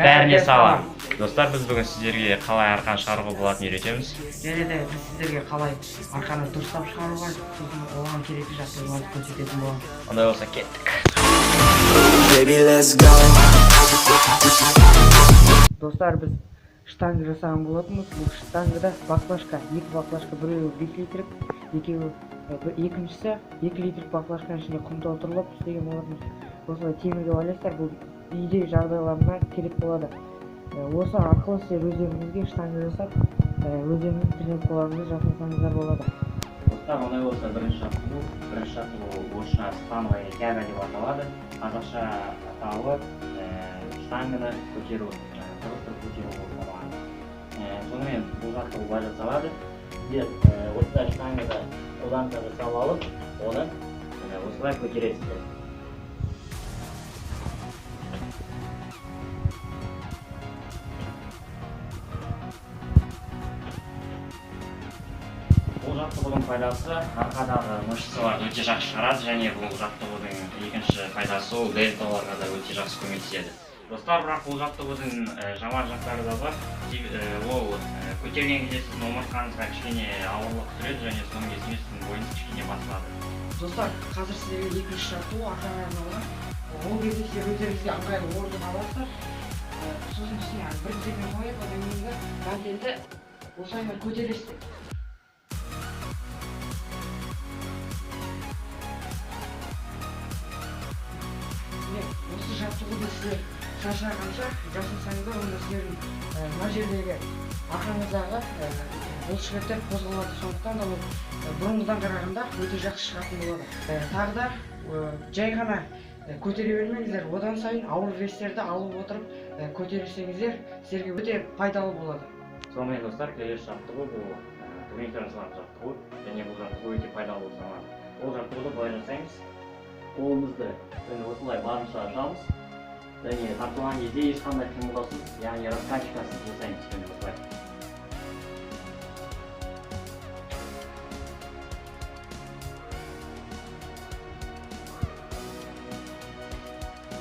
бәріне салам. Достар, біз бүгін сіздерге қалай арқан шығаруға болатынын үйретеміз. Және де біз сіздерге қалай арқаны дұрыстап шығаруға, сосын оған керекті жаттығуларды көрсететін боламыз. Ондай болса кеттік. Достар, біз штанга жасаған болатынбыз. Бұл штангада баклажка, екі баклажка, біреуі 1 литрік, екіншісі 2 литрік баклажканың ішіне құм толтырылып істеген болатынбыз. Осылай темірге байлайсыздар, бұл үйде жағдайларына керек болады. Осы арқылы сіздер өздеріңізге штанга жасап, өздеріңіздің тренировкаларыңызды жасасаңыздар болады. Достар, ондай болса бірінші жаттығу орысша становая тяга деп аталады. Қазақша атауы штанганы көтеру, тығыздап көтеру болып табылады. Сонымен бұл жаттығу былай жасалады. Осылай штанганы одан да жасап алып, оны осылай көтересіздер. Бұл жаттығудың пайдасы арқадағы мышцаларды өте жақсы шығарады, және бұл жаттығудың екінші пайдасы ол дельталарға да өте жақсы көмектеседі. Достар, бірақ бұл жаттығудың жаман жақтары да бар. Ол көтерген кезде сіздің омыртқаңызға кішкене ауырлық түсіреді, және соның кезінде сіздің бойыңыз кішкене басылады. Достар, қазір сіздерге екінші жаттығу арқаға арналған. Ол кезде сіздер өздеріңізге ыңғайлы орын аласыздар. Сосын үстіне бір тіземен қойып, одан кейін гантельді осылай көтересіздер. Осы жаттығуды сіздер шаршағанша жасасаңыздар, онда сіздердің мына жердегі арқаңыздағы бұлшықеттер қозғалады, сондықтан да ол бұрынғыдан қарағанда өте жақсы шығатын болады. Тағы да жай ғана көтере бермеңіздер, одан сайын ауыр вестерді алып отырып көтерсеңіздер, сіздерге өте пайдалы болады. Сонымен достар, келесі жаттығу бұл турниктен жасалған жаттығу, және бұл жаттығу өте пайдалы болып саналады. Бұл жаттығуды былай жасаймыз. Қолымызды осылай барынша ашамыз, және тартылған кезде ешқандай қимылдаусыз, яғни раскачкасыз жасаймыз осылай.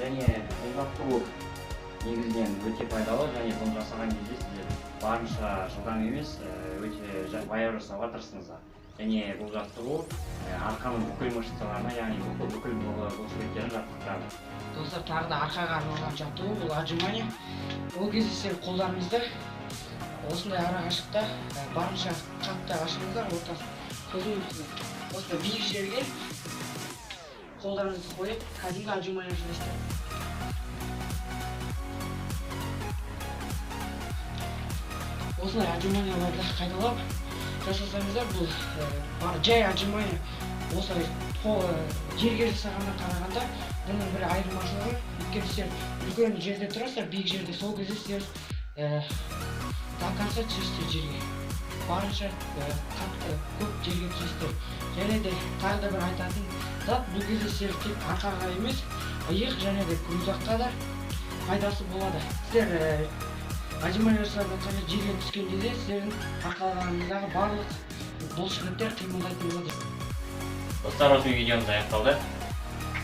Және бұл жаттығу негізінен өте пайдалы, және бұны жасаған кезде сіздер барынша жылдам емес, өте баяу жасауға тырысыңыздар. Және бұл жаттығу арқаның бүкіл мышцаларына, яғни бүкіл бұлшықеттерін жаттықтырады. Достар, тағы да арқаға арналған жаттығу, бұл отжимание. Ол кезде сіздер қолдарыңызды осындай арақашықта барынша қатты ашыңыздар, ортасын осындай биік жерге қолдарыңызды қойып, кәдімгі отжимание жасайсыздар. Осындай отжиманияларды қайталап жасасаңыздар, бұл жай отжимание осылай жерге жасағаннан қарағанда бұның бір айырмашылығы, өйткені сіздер үлкен жерде тұрасыздар, биік жерде, сол кезде сіздер до конца түсесіздер жерге, барынша қатты көп жерге түсесіздер. Және де тағы да бір айтатын зат, бұл кезде сіздер тек арқаға емес, иық және де көкжаққа да пайдасы болады. Сіздер отжимание жасап жатқанда жерге түскен кезде сіздердің арқаларыңыздағы барлық бұлшықеттер қимылдайтын болады. Достар, осы видеомыз аяқталды.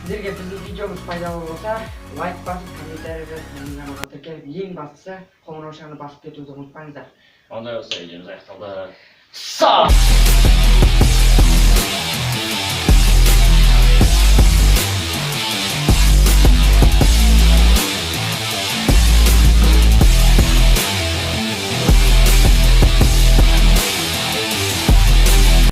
Сіздерге біздің видеомыз пайдалы болса, лайк басып, комментарий жазып, каналға тіркеліп, ең бастысы қоңыраушаны басып кетуді ұмытпаңыздар. Ондай болса видеомыз аяқталды. Сау!